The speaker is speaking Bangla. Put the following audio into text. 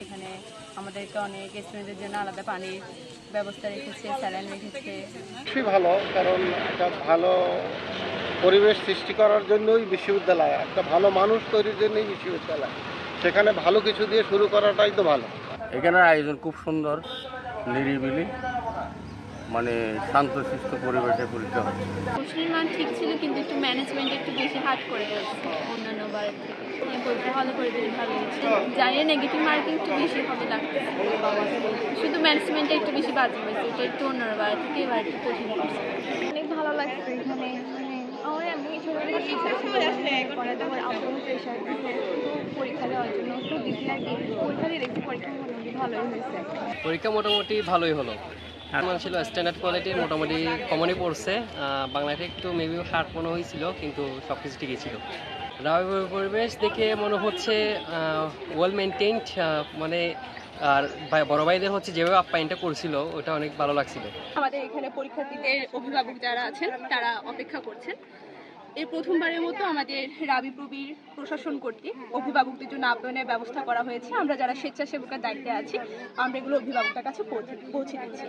এখানে আমাদেরকে অনেক স্টুডেন্টদের জন্য আলাদা পানির ব্যবস্থা রেখেছে, স্যালাইন রেখেছে। খুবই ভালো, কারণ একটা ভালো পরিবেশ সৃষ্টি করার জন্যই বিশ্ববিদ্যালয়, একটা ভালো মানুষ তৈরির জন্যই বিশ্ববিদ্যালয়। সেখানে ভালো কিছু দিয়ে শুরু করাটাই তো ভালো। এখানের আয়োজন খুব সুন্দর, নিরিবিলি, মানে শান্তশিষ্ট পরিবেশে পরিচয় হচ্ছে। কোশ্চেনের মান ঠিক ছিল, কিন্তু একটু ম্যানেজমেন্ট একটু বেশি হার্ড করে গেছে অন্যান্য বার থেকে। পরীক্ষা ভালো করে বেশ ভালো হয়েছে। জানি নেগেটিভ মার্কিং একটু বেশি হবে লাগছে, শুধু ম্যানেজমেন্টটা একটু বেশি বাজে হয়েছে, এটা একটু অন্যান্য বার থেকে এবার একটু কঠিন করছে। অনেক ভালো লাগছে এখানে, আমার এমনি ছোটবেলা ইচ্ছা ছিল পড়াতে, আমার আব্বু প্রেশার দিচ্ছে পরীক্ষা দেওয়ার জন্য, তো দিদি আর কি পরীক্ষা দিয়ে দেখছি পরীক্ষা মোটামুটি ভালোই হয়েছে। পরীক্ষা মোটামুটি ভালোই হলো। মান ছিল স্ট্যান্ডার্ড কোয়ালিটি, মোটামুটি কমনই পড়ছে। বাংলাতে একটু মেবি হার্ড মনে হয়েছিল, কিন্তু সব কিছু ঠিকই ছিল। রাজনৈতিক পরিবেশ দেখে মনে হচ্ছে ওয়েল মেনটেইনড, মানে আর বড় ভাইদের হচ্ছে যেভাবে আপ্যায়নটা করছিল ওটা অনেক ভালো লাগছিল। আমাদের এখানে পরীক্ষার্থীদের অভিভাবক যারা আছেন তারা অপেক্ষা করছেন। এই প্রথমবারের মতো আমাদের রাবিপ্রবির প্রশাসন কর্তৃক অভিভাবকদের জন্য আপ্যায়নের ব্যবস্থা করা হয়েছে। আমরা যারা স্বেচ্ছাসেবকের দায়িত্বে আছি আমরা এগুলো অভিভাবকদের কাছে পৌঁছে দিচ্ছি।